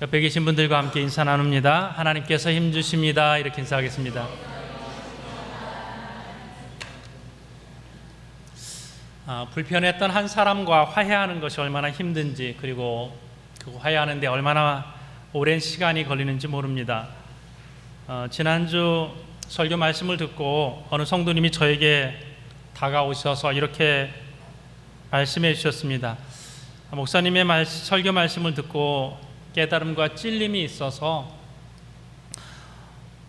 옆에 계신 분들과 함께 인사 나눕니다. 하나님께서 힘 주십니다. 이렇게 인사하겠습니다. 불편했던 한 사람과 화해하는 것이 얼마나 힘든지, 그리고 그 화해하는데 얼마나 오랜 시간이 걸리는지 모릅니다. 지난주 설교 말씀을 듣고 어느 성도님이 저에게 다가오셔서 이렇게 말씀해 주셨습니다. 목사님의 설교 말씀을 듣고 깨달음과 찔림이 있어서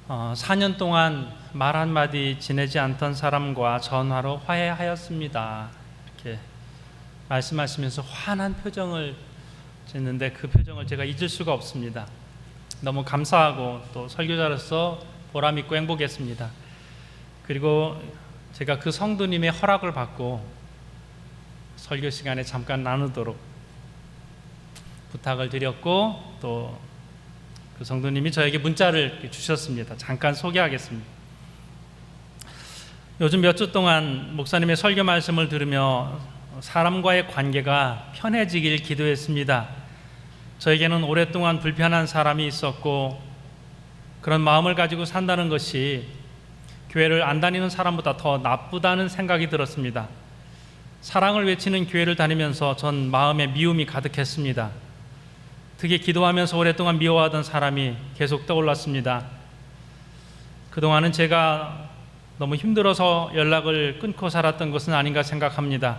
4년 동안 말 한마디 지내지 않던 사람과 전화로 화해하였습니다. 이렇게 말씀하시면서 환한 표정을 짓는데 그 표정을 제가 잊을 수가 없습니다. 너무 감사하고 또 설교자로서 보람 있고 행복했습니다. 그리고 제가 그 성도님의 허락을 받고 설교 시간에 잠깐 나누도록 부탁을 드렸고, 또 그 성도님이 저에게 문자를 주셨습니다. 잠깐 소개하겠습니다. 요즘 몇 주 동안 목사님의 설교 말씀을 들으며 사람과의 관계가 편해지길 기도했습니다. 저에게는 오랫동안 불편한 사람이 있었고, 그런 마음을 가지고 산다는 것이 교회를 안 다니는 사람보다 더 나쁘다는 생각이 들었습니다. 사랑을 외치는 교회를 다니면서 전 마음에 미움이 가득했습니다. 특히 기도하면서 오랫동안 미워하던 사람이 계속 떠올랐습니다. 그동안은 제가 너무 힘들어서 연락을 끊고 살았던 것은 아닌가 생각합니다.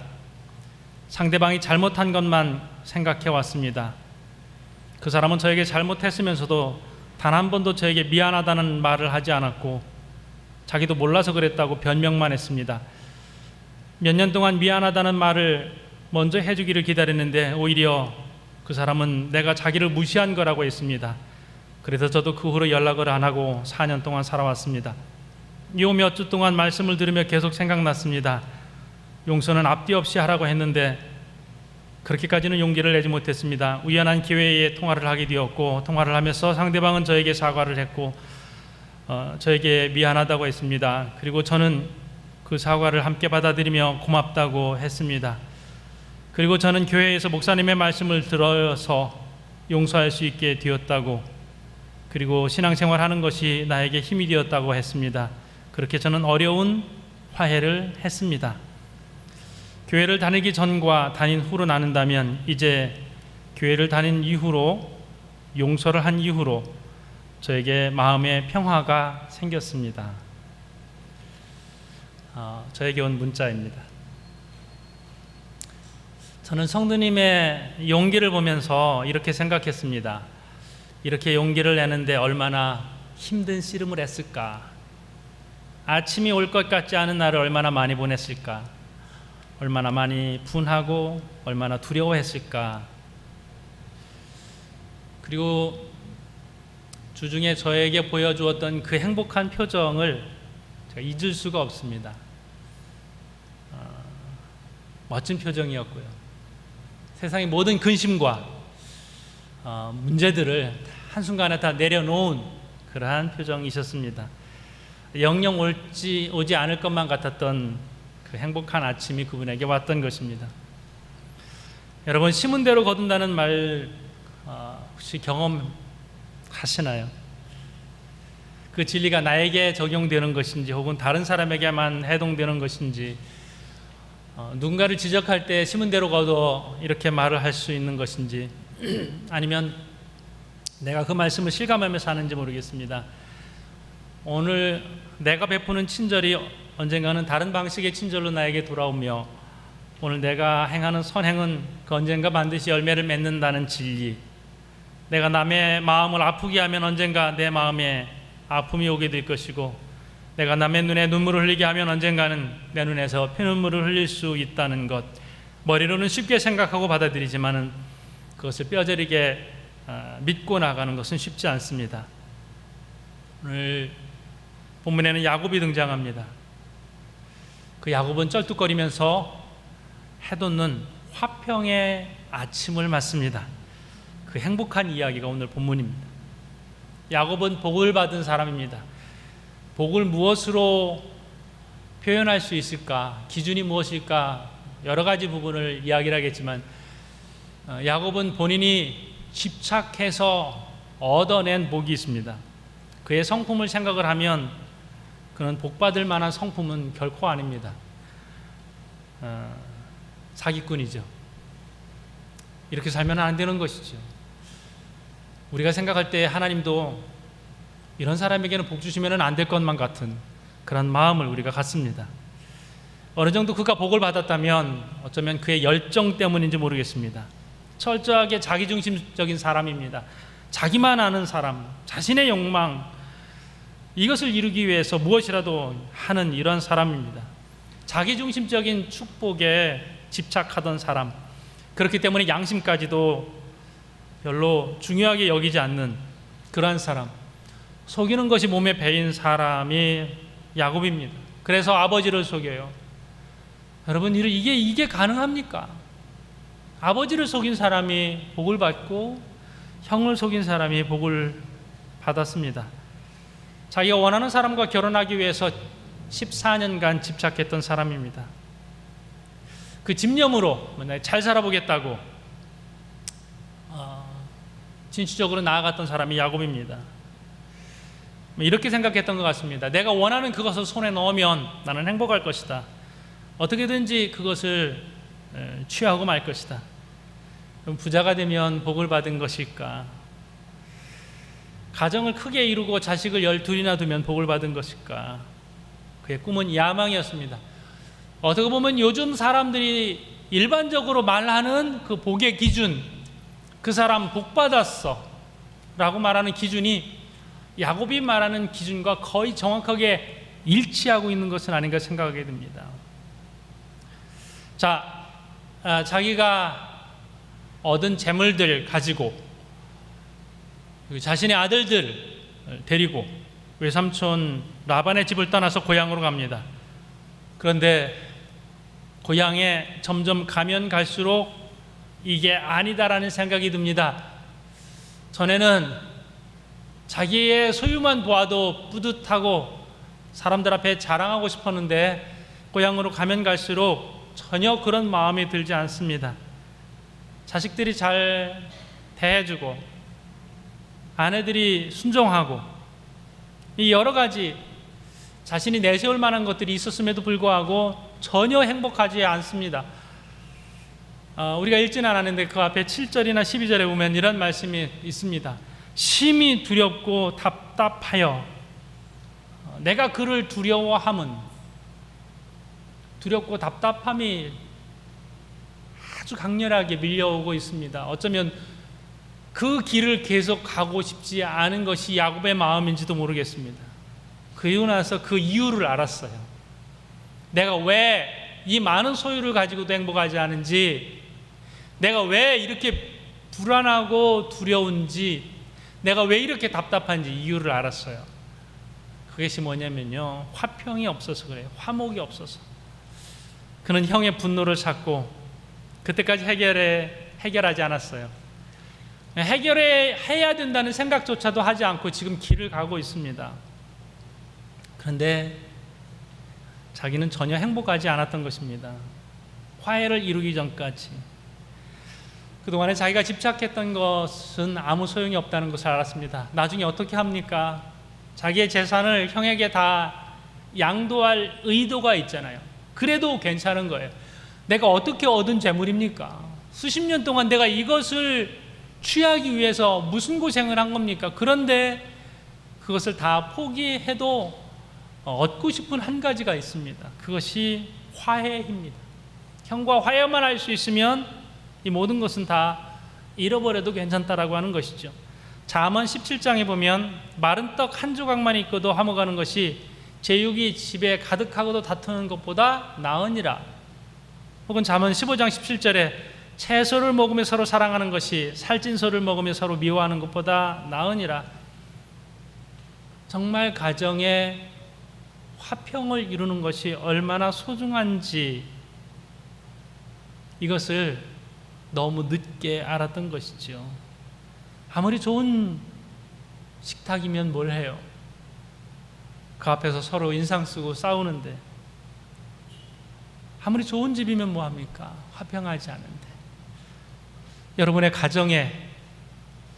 상대방이 잘못한 것만 생각해 왔습니다. 그 사람은 저에게 잘못했으면서도 단 한 번도 저에게 미안하다는 말을 하지 않았고, 자기도 몰라서 그랬다고 변명만 했습니다. 몇 년 동안 미안하다는 말을 먼저 해주기를 기다렸는데 오히려 그 사람은 내가 자기를 무시한 거라고 했습니다. 그래서 저도 그 후로 연락을 안 하고 4년 동안 살아왔습니다. 요 몇 주 동안 말씀을 들으며 계속 생각났습니다. 용서는 앞뒤 없이 하라고 했는데 그렇게까지는 용기를 내지 못했습니다. 우연한 기회에 통화를 하게 되었고, 통화를 하면서 상대방은 저에게 사과를 했고 저에게 미안하다고 했습니다. 그리고 저는 그 사과를 함께 받아들이며 고맙다고 했습니다. 그리고 저는 교회에서 목사님의 말씀을 들어서 용서할 수 있게 되었다고, 그리고 신앙생활하는 것이 나에게 힘이 되었다고 했습니다. 그렇게 저는 어려운 화해를 했습니다. 교회를 다니기 전과 다닌 후로 나눈다면, 이제 교회를 다닌 이후로, 용서를 한 이후로 저에게 마음의 평화가 생겼습니다. 저에게 온 문자입니다. 저는 성도님의 용기를 보면서 이렇게 생각했습니다. 이렇게 용기를 내는데 얼마나 힘든 씨름을 했을까. 아침이 올 것 같지 않은 날을 얼마나 많이 보냈을까. 얼마나 많이 분하고 얼마나 두려워했을까. 그리고 주중에 저에게 보여주었던 그 행복한 표정을 제가 잊을 수가 없습니다. 멋진 표정이었고요. 세상의 모든 근심과 문제들을 한순간에 다 내려놓은 그러한 표정이셨습니다. 영영 오지 않을 것만 같았던 그 행복한 아침이 그분에게 왔던 것입니다. 여러분, 심은 대로 거둔다는 말 혹시 경험하시나요? 그 진리가 나에게 적용되는 것인지 혹은 다른 사람에게만 해동되는 것인지, 누군가를 지적할 때 심은 대로 거둬 이렇게 말을 할 수 있는 것인지, 아니면 내가 그 말씀을 실감하며 사는지 모르겠습니다. 오늘 내가 베푸는 친절이 언젠가는 다른 방식의 친절로 나에게 돌아오며, 오늘 내가 행하는 선행은 그 언젠가 반드시 열매를 맺는다는 진리, 내가 남의 마음을 아프게 하면 언젠가 내 마음에 아픔이 오게 될 것이고, 내가 남의 눈에 눈물을 흘리게 하면 언젠가는 내 눈에서 피눈물을 흘릴 수 있다는 것, 머리로는 쉽게 생각하고 받아들이지만은 그것을 뼈저리게 믿고 나가는 것은 쉽지 않습니다. 오늘 본문에는 야곱이 등장합니다. 그 야곱은 쩔뚝거리면서 해돋는 화평의 아침을 맞습니다. 그 행복한 이야기가 오늘 본문입니다. 야곱은 복을 받은 사람입니다. 복을 무엇으로 표현할 수 있을까? 기준이 무엇일까? 여러 가지 부분을 이야기를 하겠지만, 야곱은 본인이 집착해서 얻어낸 복이 있습니다. 그의 성품을 생각을 하면 그는 복받을 만한 성품은 결코 아닙니다. 사기꾼이죠. 이렇게 살면 안 되는 것이죠. 우리가 생각할 때 하나님도 이런 사람에게는 복 주시면 안 될 것만 같은 그런 마음을 우리가 갖습니다. 어느 정도 그가 복을 받았다면 어쩌면 그의 열정 때문인지 모르겠습니다. 철저하게 자기중심적인 사람입니다. 자기만 아는 사람, 자신의 욕망, 이것을 이루기 위해서 무엇이라도 하는 이런 사람입니다. 자기중심적인 축복에 집착하던 사람, 그렇기 때문에 양심까지도 별로 중요하게 여기지 않는 그러한 사람, 속이는 것이 몸에 배인 사람이 야곱입니다. 그래서 아버지를 속여요. 여러분, 이게 가능합니까? 아버지를 속인 사람이 복을 받고 형을 속인 사람이 복을 받았습니다. 자기가 원하는 사람과 결혼하기 위해서 14년간 집착했던 사람입니다. 그 집념으로 잘 살아보겠다고 진취적으로 나아갔던 사람이 야곱입니다. 이렇게 생각했던 것 같습니다. 내가 원하는 그것을 손에 넣으면 나는 행복할 것이다. 어떻게든지 그것을 취하고 말 것이다. 그럼 부자가 되면 복을 받은 것일까? 가정을 크게 이루고 자식을 12이나 두면 복을 받은 것일까? 그의 꿈은 야망이었습니다. 어떻게 보면 요즘 사람들이 일반적으로 말하는 그 복의 기준, 그 사람 복 받았어 라고 말하는 기준이 야곱이 말하는 기준과 거의 정확하게 일치하고 있는 것은 아닌가 생각하게 됩니다. 자, 자기가 얻은 재물들 가지고 자신의 아들들 데리고 외삼촌 라반의 집을 떠나서 고향으로 갑니다. 그런데 고향에 점점 가면 갈수록 이게 아니다라는 생각이 듭니다. 전에는 자기의 소유만 보아도 뿌듯하고 사람들 앞에 자랑하고 싶었는데 고향으로 가면 갈수록 전혀 그런 마음이 들지 않습니다. 자식들이 잘 대해주고 아내들이 순종하고 이 여러 가지 자신이 내세울 만한 것들이 있었음에도 불구하고 전혀 행복하지 않습니다. 우리가 읽지는 않았는데 그 앞에 7절이나 12절에 보면 이런 말씀이 있습니다. 심히 두렵고 답답하여 내가 그를 두려워함은, 두렵고 답답함이 아주 강렬하게 밀려오고 있습니다. 어쩌면 그 길을 계속 가고 싶지 않은 것이 야곱의 마음인지도 모르겠습니다. 그리고 나서 그 이유를 알았어요. 내가 왜 이 많은 소유를 가지고도 행복하지 않은지, 내가 왜 이렇게 불안하고 두려운지, 내가 왜 이렇게 답답한지 이유를 알았어요. 그것이 뭐냐면요, 화평이 없어서 그래요. 화목이 없어서. 그는 형의 분노를 찾고 그때까지 해결하지 않았어요. 해야 된다는 생각조차도 하지 않고 지금 길을 가고 있습니다. 그런데 자기는 전혀 행복하지 않았던 것입니다. 화해를 이루기 전까지. 그동안에 자기가 집착했던 것은 아무 소용이 없다는 것을 알았습니다. 나중에 어떻게 합니까? 자기의 재산을 형에게 다 양도할 의도가 있잖아요. 그래도 괜찮은 거예요. 내가 어떻게 얻은 재물입니까? 수십 년 동안 내가 이것을 취하기 위해서 무슨 고생을 한 겁니까? 그런데 그것을 다 포기해도 얻고 싶은 한 가지가 있습니다. 그것이 화해입니다. 형과 화해만 할 수 있으면 이 모든 것은 다 잃어버려도 괜찮다라고 하는 것이죠. 잠언 17장에 보면 마른 떡 한 조각만 있고도 화목하는 것이 제육이 집에 가득하고도 다투는 것보다 나으니라. 혹은 잠언 15장 17절에 채소를 먹으며 서로 사랑하는 것이 살찐 소를 먹으며 서로 미워하는 것보다 나으니라. 정말 가정에 화평을 이루는 것이 얼마나 소중한지 이것을 너무 늦게 알았던 것이죠. 아무리 좋은 식탁이면 뭘 해요? 그 앞에서 서로 인상 쓰고 싸우는데, 아무리 좋은 집이면 뭐합니까? 화평하지 않은데. 여러분의 가정에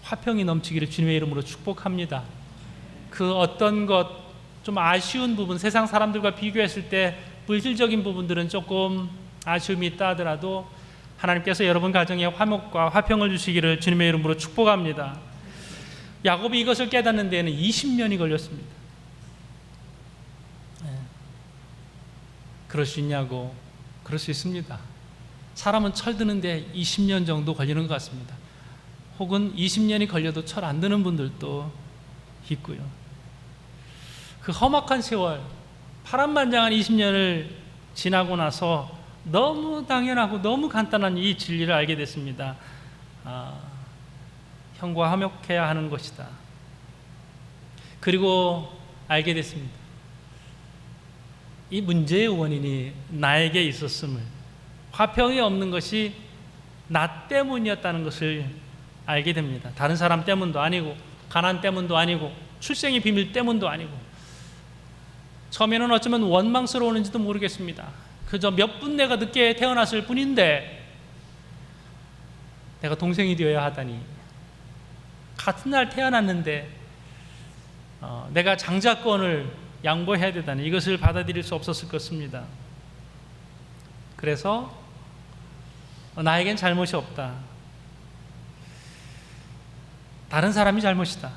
화평이 넘치기를 주님의 이름으로 축복합니다. 그 어떤 것 좀 아쉬운 부분, 세상 사람들과 비교했을 때 물질적인 부분들은 조금 아쉬움이 있다 하더라도 하나님께서 여러분 가정에 화목과 화평을 주시기를 주님의 이름으로 축복합니다. 야곱이 이것을 깨닫는 데에는 20년이 걸렸습니다. 그럴 수 있냐고? 그럴 수 있습니다. 사람은 철 드는데 20년 정도 걸리는 것 같습니다. 혹은 20년이 걸려도 철 안 드는 분들도 있고요. 그 험악한 세월, 파란만장한 20년을 지나고 나서 너무 당연하고 너무 간단한 이 진리를 알게 됐습니다. 형과 화목해야 하는 것이다. 그리고 알게 됐습니다. 이 문제의 원인이 나에게 있었음을, 화평이 없는 것이 나 때문이었다는 것을 알게 됩니다. 다른 사람 때문도 아니고, 가난 때문도 아니고, 출생의 비밀 때문도 아니고, 처음에는 어쩌면 원망스러웠는지도 모르겠습니다. 그저 몇 분 내가 늦게 태어났을 뿐인데 내가 동생이 되어야 하다니, 같은 날 태어났는데 내가 장자권을 양보해야 되다니, 이것을 받아들일 수 없었을 것입니다. 그래서 나에겐 잘못이 없다, 다른 사람이 잘못이다.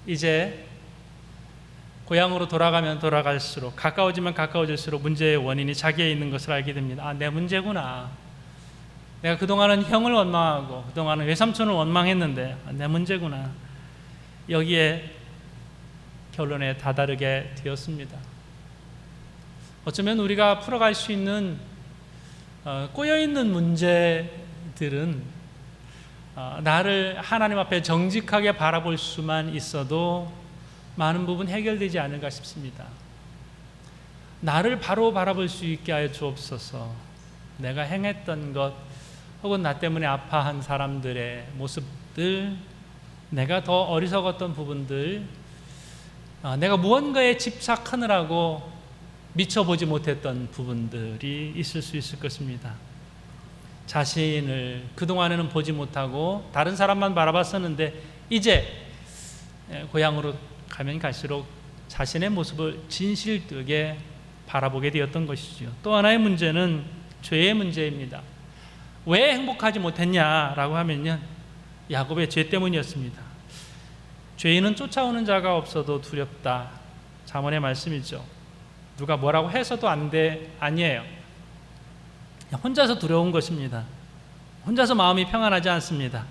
이제 고향으로 돌아가면 돌아갈수록, 가까워지면 가까워질수록 문제의 원인이 자기에 있는 것을 알게 됩니다. 내 문제구나. 내가 그동안은 형을 원망하고 그동안은 외삼촌을 원망했는데 내 문제구나. 여기에 결론에 다다르게 되었습니다. 어쩌면 우리가 풀어갈 수 있는 꼬여있는 문제들은 나를 하나님 앞에 정직하게 바라볼 수만 있어도 많은 부분 해결되지 않을까 싶습니다. 나를 바로 바라볼 수 있게 하여 주옵소서. 내가 행했던 것, 혹은 나 때문에 아파한 사람들의 모습들, 내가 더 어리석었던 부분들, 내가 무언가에 집착하느라고 미쳐보지 못했던 부분들이 있을 수 있을 것입니다. 자신을 그동안에는 보지 못하고 다른 사람만 바라봤었는데 이제 고향으로 가면 갈수록 자신의 모습을 진실되게 바라보게 되었던 것이죠. 또 하나의 문제는 죄의 문제입니다. 왜 행복하지 못했냐라고 하면요, 야곱의 죄 때문이었습니다. 죄인은 쫓아오는 자가 없어도 두렵다, 잠언의 말씀이죠. 누가 뭐라고 해서도 아니에요. 혼자서 두려운 것입니다. 혼자서 마음이 평안하지 않습니다.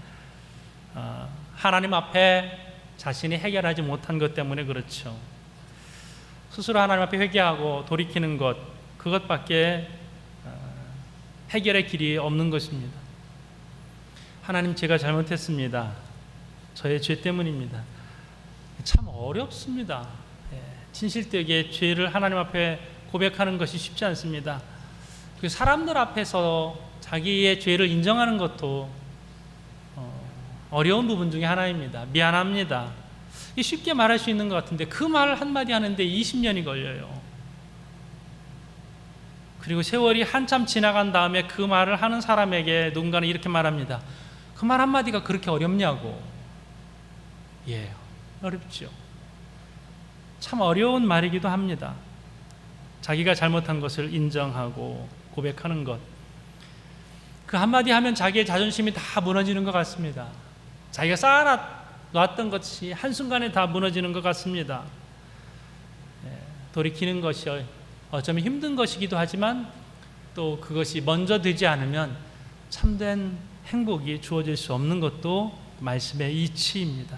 하나님 앞에 자신이 해결하지 못한 것 때문에 그렇죠. 스스로 하나님 앞에 회개하고 돌이키는 것, 그것밖에 해결의 길이 없는 것입니다. 하나님, 제가 잘못했습니다. 저의 죄 때문입니다. 참 어렵습니다. 진실되게 죄를 하나님 앞에 고백하는 것이 쉽지 않습니다. 사람들 앞에서 자기의 죄를 인정하는 것도 어려운 부분 중에 하나입니다. 미안합니다. 쉽게 말할 수 있는 것 같은데 그 말 한마디 하는데 20년이 걸려요. 그리고 세월이 한참 지나간 다음에 그 말을 하는 사람에게 누군가는 이렇게 말합니다. 그 말 한마디가 그렇게 어렵냐고. 예, 어렵죠. 참 어려운 말이기도 합니다. 자기가 잘못한 것을 인정하고 고백하는 것, 그 한마디 하면 자기의 자존심이 다 무너지는 것 같습니다. 자기가 쌓아놨던 것이 한순간에 다 무너지는 것 같습니다. 돌이키는 것이 어쩌면 힘든 것이기도 하지만 또 그것이 먼저 되지 않으면 참된 행복이 주어질 수 없는 것도 말씀의 이치입니다.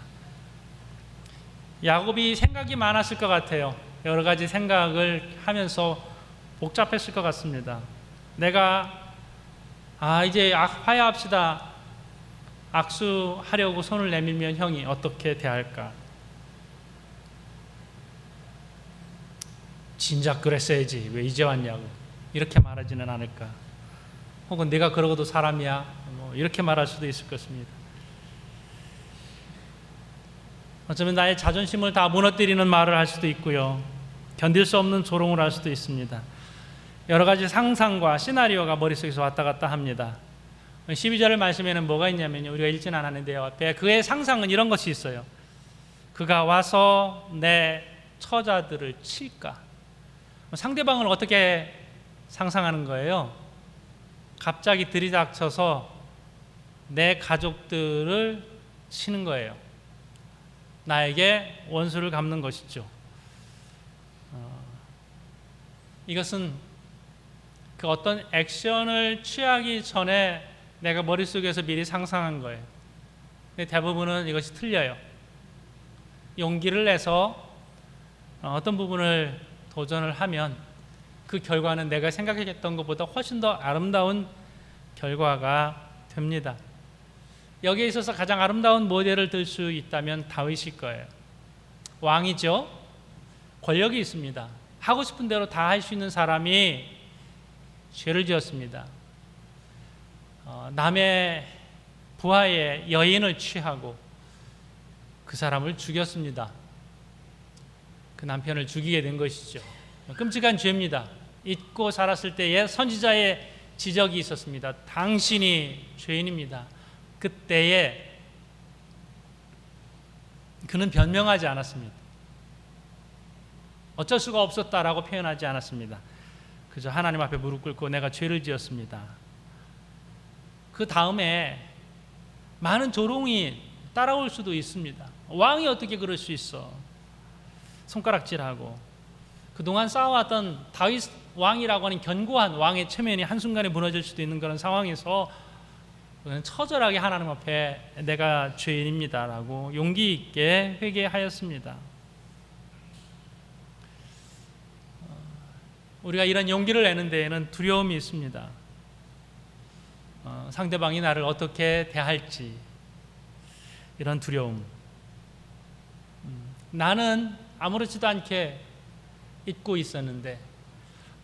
야곱이 생각이 많았을 것 같아요. 여러 가지 생각을 하면서 복잡했을 것 같습니다. 내가 이제 화해합시다, 악수하려고 손을 내밀면 형이 어떻게 대할까? 진작 그랬어야지, 왜 이제 왔냐고 이렇게 말하지는 않을까? 혹은 내가 그러고도 사람이야, 이렇게 말할 수도 있을 것입니다. 어쩌면 나의 자존심을 다 무너뜨리는 말을 할 수도 있고요, 견딜 수 없는 조롱을 할 수도 있습니다. 여러 가지 상상과 시나리오가 머릿속에서 왔다 갔다 합니다. 12절 말씀에는 뭐가 있냐면요, 우리가 읽진 않았는데요, 앞에 그의 상상은 이런 것이 있어요. 그가 와서 내 처자들을 칠까. 상대방을 어떻게 상상하는 거예요? 갑자기 들이닥쳐서 내 가족들을 치는 거예요. 나에게 원수를 갚는 것이죠. 이것은 그 어떤 액션을 취하기 전에 내가 머릿속에서 미리 상상한 거예요. 근데 대부분은 이것이 틀려요. 용기를 내서 어떤 부분을 도전을 하면 그 결과는 내가 생각했던 것보다 훨씬 더 아름다운 결과가 됩니다. 여기에 있어서 가장 아름다운 모델을 들 수 있다면 다윗일 거예요. 왕이죠. 권력이 있습니다. 하고 싶은 대로 다 할 수 있는 사람이 죄를 지었습니다. 남의 부하의 여인을 취하고 그 사람을 죽였습니다. 그 남편을 죽이게 된 것이죠. 끔찍한 죄입니다. 잊고 살았을 때에 선지자의 지적이 있었습니다. 당신이 죄인입니다. 그때에 그는 변명하지 않았습니다. 어쩔 수가 없었다라고 표현하지 않았습니다. 그저 하나님 앞에 무릎 꿇고 내가 죄를 지었습니다. 그 다음에 많은 조롱이 따라올 수도 있습니다. 왕이 어떻게 그럴 수 있어? 손가락질하고 그동안 쌓아왔던 다윗 왕이라고 하는 견고한 왕의 체면이 한순간에 무너질 수도 있는 그런 상황에서 처절하게 하나님 앞에 내가 죄인입니다라고 용기 있게 회개하였습니다. 우리가 이런 용기를 내는 데에는 두려움이 있습니다. 상대방이 나를 어떻게 대할지, 이런 두려움. 나는 아무렇지도 않게 잊고 있었는데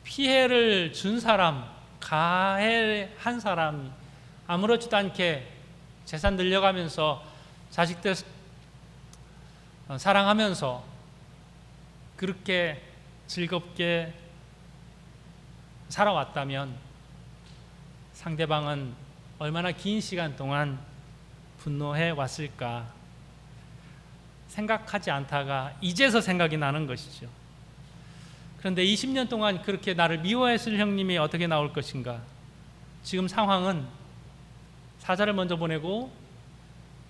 피해를 준 사람, 가해한 사람이 아무렇지도 않게 재산 늘려가면서 자식들 사랑하면서 그렇게 즐겁게 살아왔다면 상대방은 얼마나 긴 시간 동안 분노해 왔을까 생각하지 않다가 이제서 생각이 나는 것이죠. 그런데 20년 동안 그렇게 나를 미워했을 형님이 어떻게 나올 것인가? 지금 상황은 사자를 먼저 보내고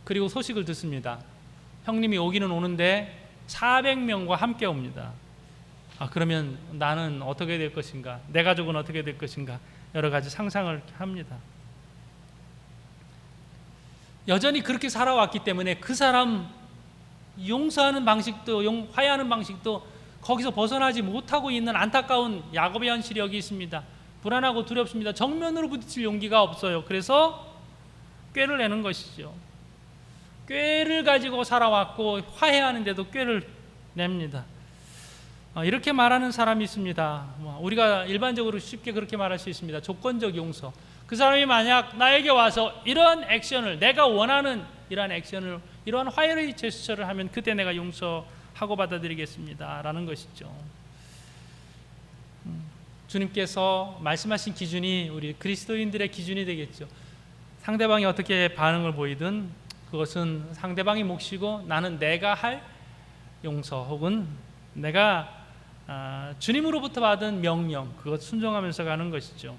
그리고 소식을 듣습니다. 형님이 오기는 오는데 400명과 함께 옵니다. 그러면 나는 어떻게 될 것인가? 내 가족은 어떻게 될 것인가? 여러 가지 상상을 합니다. 여전히 그렇게 살아왔기 때문에 그 사람 용서하는 방식도 화해하는 방식도 거기서 벗어나지 못하고 있는 안타까운 야곱의 현실이 여기 있습니다. 불안하고 두렵습니다. 정면으로 부딪힐 용기가 없어요. 그래서 꾀를 내는 것이죠. 꾀를 가지고 살아왔고 화해하는데도 꾀를 냅니다. 이렇게 말하는 사람이 있습니다. 우리가 일반적으로 쉽게 그렇게 말할 수 있습니다. 조건적 용서. 그 사람이 만약 나에게 와서 이런 액션을, 내가 원하는 이러한 액션을, 이러한 화해의 제스처를 하면 그때 내가 용서하고 받아들이겠습니다 라는 것이죠. 주님께서 말씀하신 기준이 우리 그리스도인들의 기준이 되겠죠. 상대방이 어떻게 반응을 보이든 그것은 상대방의 몫이고 나는 내가 할 용서 혹은 내가 주님으로부터 받은 명령, 그것 순종하면서 가는 것이죠.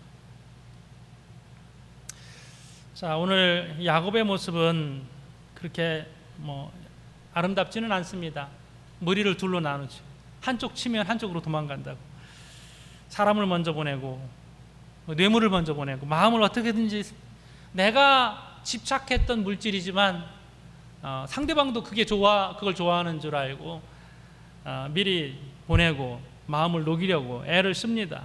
자, 오늘 야곱의 모습은 그렇게 아름답지는 않습니다. 머리를 둘로 나누죠. 한쪽 치면 한쪽으로 도망간다고. 사람을 먼저 보내고 뇌물을 먼저 보내고 마음을 어떻게든지 내가 집착했던 물질이지만 상대방도 그걸 좋아하는 줄 알고 미리 보내고 마음을 녹이려고 애를 씁니다.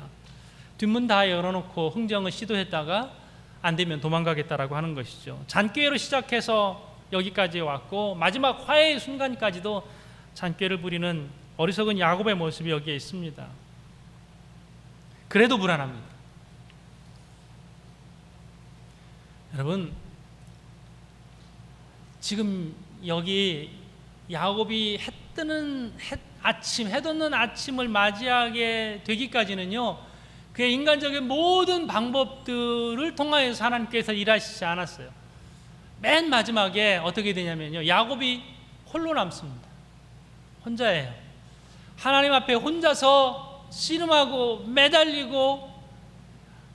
뒷문 다 열어놓고 흥정을 시도했다가 안 되면 도망가겠다라고 하는 것이죠. 잔꾀로 시작해서 여기까지 왔고 마지막 화해의 순간까지도 잔꾀를 부리는 어리석은 야곱의 모습이 여기에 있습니다. 그래도 불안합니다. 여러분, 지금 여기 야곱이 해 돋는 아침을 맞이하게 되기까지는요, 그의 인간적인 모든 방법들을 통하여서 하나님께서 일하시지 않았어요. 맨 마지막에 어떻게 되냐면요, 야곱이 홀로 남습니다. 혼자예요. 하나님 앞에 혼자서 씨름하고 매달리고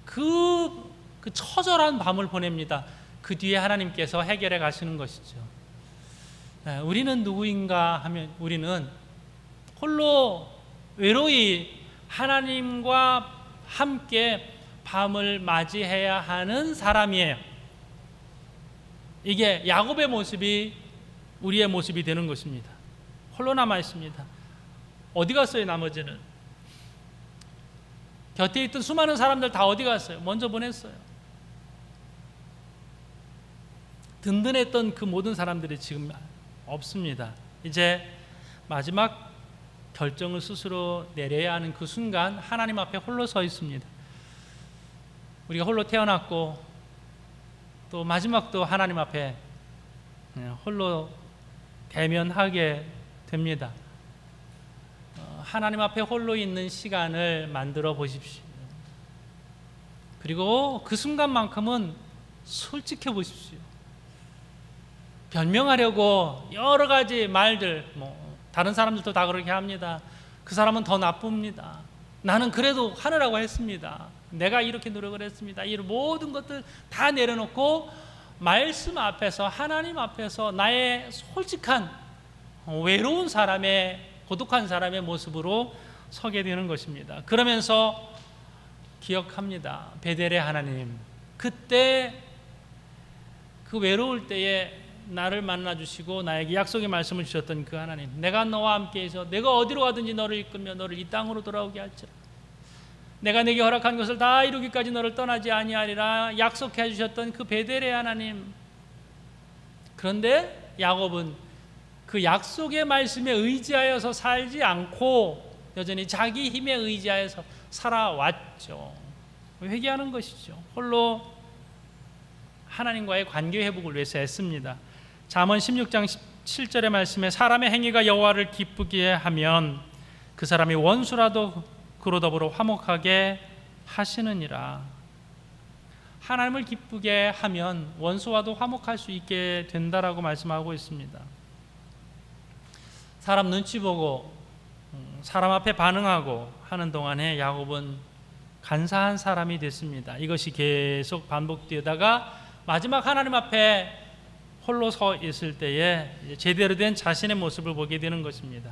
그 처절한 밤을 보냅니다. 그 뒤에 하나님께서 해결해 가시는 것이죠. 우리는 누구인가 하면 우리는 홀로 외로이 하나님과 함께 밤을 맞이해야 하는 사람이에요. 이게 야곱의 모습이 우리의 모습이 되는 것입니다. 홀로 남아 있습니다. 어디 갔어요? 나머지는 곁에 있던 수많은 사람들 다 어디 갔어요? 먼저 보냈어요. 든든했던 그 모든 사람들이 지금 없습니다. 이제 마지막 결정을 스스로 내려야 하는 그 순간 하나님 앞에 홀로 서 있습니다. 우리가 홀로 태어났고 또 마지막도 하나님 앞에 홀로 대면하게 됩니다. 하나님 앞에 홀로 있는 시간을 만들어 보십시오. 그리고 그 순간만큼은 솔직해 보십시오. 변명하려고 여러 가지 말들, 다른 사람들도 다 그렇게 합니다. 그 사람은 더 나쁩니다. 나는 그래도 하느라고 했습니다. 내가 이렇게 노력을 했습니다. 이 모든 것들 다 내려놓고 말씀 앞에서, 하나님 앞에서 나의 솔직한 외로운 사람의, 고독한 사람의 모습으로 서게 되는 것입니다. 그러면서 기억합니다. 베델의 하나님, 그때 그 외로울 때에 나를 만나주시고 나에게 약속의 말씀을 주셨던 그 하나님, 내가 너와 함께해서 내가 어디로 가든지 너를 이끌며 너를 이 땅으로 돌아오게 할지라, 내가 내게 허락한 것을 다 이루기까지 너를 떠나지 아니하리라 약속해 주셨던 그 베델의 하나님. 그런데 야곱은 그 약속의 말씀에 의지하여서 살지 않고 여전히 자기 힘에 의지하여서 살아왔죠. 회개하는 것이죠. 홀로 하나님과의 관계 회복을 위해서 애씁니다. 잠언 16장 7절의 말씀에 사람의 행위가 여호와를 기쁘게 하면 그 사람이 원수라도 그로 더불어 화목하게 하시느니라. 하나님을 기쁘게 하면 원수와도 화목할 수 있게 된다라고 말씀하고 있습니다. 사람 눈치 보고 사람 앞에 반응하고 하는 동안에 야곱은 간사한 사람이 됐습니다. 이것이 계속 반복되다가 마지막 하나님 앞에 홀로 서 있을 때에 제대로 된 자신의 모습을 보게 되는 것입니다.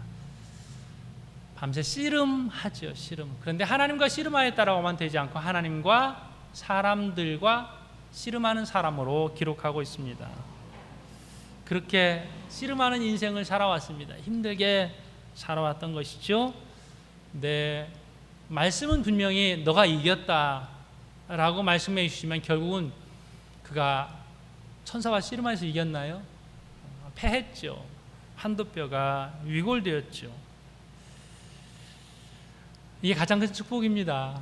밤새 씨름하죠. 씨름. 그런데 하나님과 씨름하였다라고만 되지 않고 하나님과 사람들과 씨름하는 사람으로 기록하고 있습니다. 그렇게 씨름하는 인생을 살아왔습니다. 힘들게 살아왔던 것이죠. 네, 말씀은 분명히 너가 이겼다라고 말씀해 주시면 결국은 그가 천사와 씨름해서 이겼나요? 패했죠. 한두 뼈가 위골되었죠. 이게 가장 큰 축복입니다.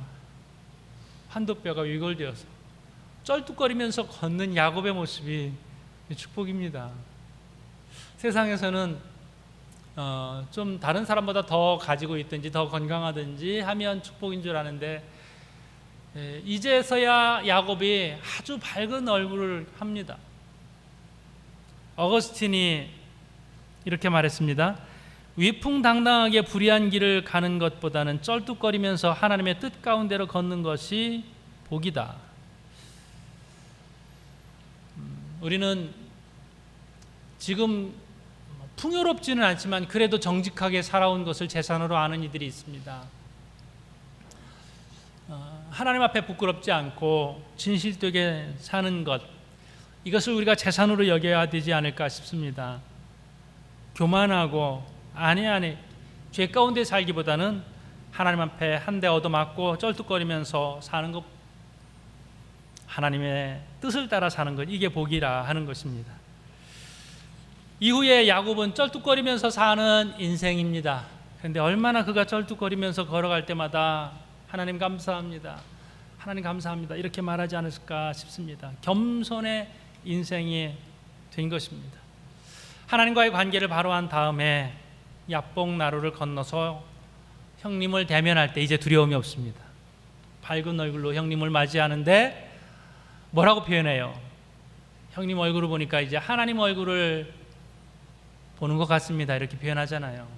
한두 뼈가 위골되어서 쩔뚝거리면서 걷는 야곱의 모습이 축복입니다. 세상에서는 좀 다른 사람보다 더 가지고 있든지 더 건강하든지 하면 축복인 줄 아는데 이제서야 야곱이 아주 밝은 얼굴을 합니다. 어거스틴이 이렇게 말했습니다. 위풍당당하게 불의한 길을 가는 것보다는 쩔뚝거리면서 하나님의 뜻 가운데로 걷는 것이 복이다. 우리는 지금 풍요롭지는 않지만 그래도 정직하게 살아온 것을 재산으로 아는 이들이 있습니다. 하나님 앞에 부끄럽지 않고 진실되게 사는 것, 이것을 우리가 재산으로 여겨야 되지 않을까 싶습니다. 교만하고 아니 죄 가운데 살기보다는 하나님 앞에 한 대 얻어맞고 쩔뚝거리면서 사는 것, 하나님의 뜻을 따라 사는 것, 이게 복이라 하는 것입니다. 이후에 야곱은 쩔뚝거리면서 사는 인생입니다. 그런데 얼마나 그가 쩔뚝거리면서 걸어갈 때마다 하나님 감사합니다, 하나님 감사합니다 이렇게 말하지 않았을까 싶습니다. 겸손의 인생이 된 것입니다. 하나님과의 관계를 바로 한 다음에 야복 나루를 건너서 형님을 대면할 때 이제 두려움이 없습니다. 밝은 얼굴로 형님을 맞이하는데 뭐라고 표현해요? 형님 얼굴을 보니까 이제 하나님 얼굴을 보는 것 같습니다. 이렇게 표현하잖아요.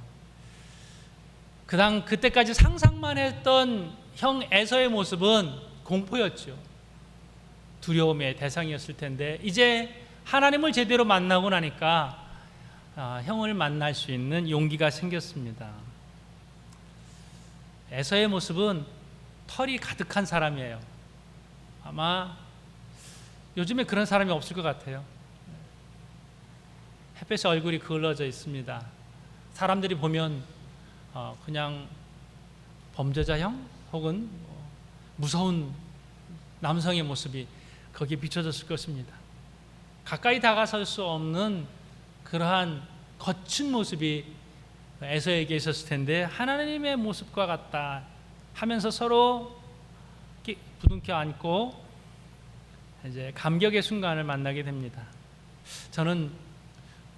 그때까지 상상만 했던 형 에서의 모습은 공포였죠. 두려움의 대상이었을 텐데 이제 하나님을 제대로 만나고 나니까 형을 만날 수 있는 용기가 생겼습니다. 에서의 모습은 털이 가득한 사람이에요. 아마 요즘에 그런 사람이 없을 것 같아요. 햇볕에 얼굴이 그을러져 있습니다. 사람들이 보면 그냥 범죄자형 혹은 무서운 남성의 모습이 거기에 비춰졌을 것입니다. 가까이 다가설 수 없는 그러한 거친 모습이 에서에게 있었을 텐데 하나님의 모습과 같다 하면서 서로 부둥켜 안고 이제 감격의 순간을 만나게 됩니다. 저는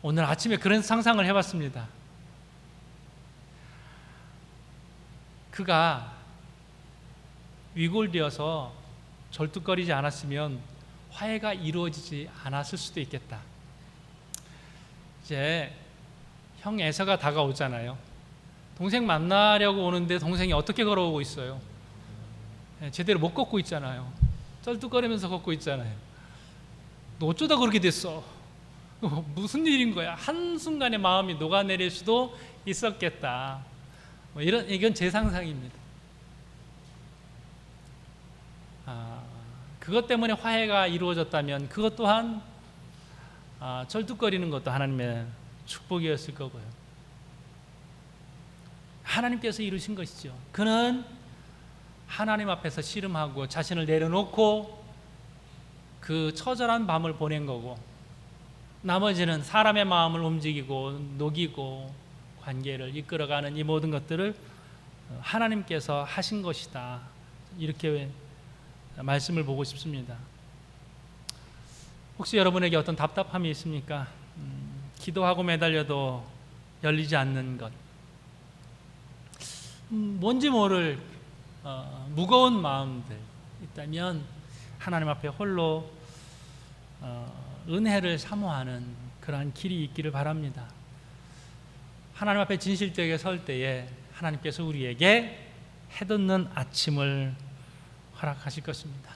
오늘 아침에 그런 상상을 해봤습니다. 그가 위골되어서 절뚝거리지 않았으면 화해가 이루어지지 않았을 수도 있겠다. 이제 형 에서가 다가오잖아요. 동생 만나려고 오는데 동생이 어떻게 걸어오고 있어요? 제대로 못 걷고 있잖아요. 쩔뚝거리면서 걷고 있잖아요. 너 어쩌다 그렇게 됐어? 무슨 일인 거야? 한순간에 마음이 녹아내릴 수도 있었겠다. 이건 제 상상입니다. 그것 때문에 화해가 이루어졌다면 그것 또한 쩔뚝거리는 것도 하나님의 축복이었을 거고요. 하나님께서 이루신 것이죠. 그는 하나님 앞에서 씨름하고 자신을 내려놓고 그 처절한 밤을 보낸 거고, 나머지는 사람의 마음을 움직이고 녹이고 관계를 이끌어가는 이 모든 것들을 하나님께서 하신 것이다. 이렇게 말씀을 보고 싶습니다. 혹시 여러분에게 어떤 답답함이 있습니까? 기도하고 매달려도 열리지 않는 것, 뭔지 모를 무거운 마음들 있다면 하나님 앞에 홀로 은혜를 사모하는 그러한 길이 있기를 바랍니다. 하나님 앞에 진실되게 설 때에 하나님께서 우리에게 해돋는 아침을 허락하실 것입니다.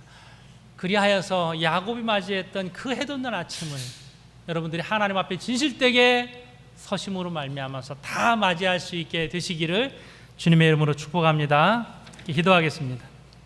그리하여서 야곱이 맞이했던 그 해돋는 아침을 여러분들이 하나님 앞에 진실되게 서심으로 말미암아서 다 맞이할 수 있게 되시기를 주님의 이름으로 축복합니다. 기도하겠습니다.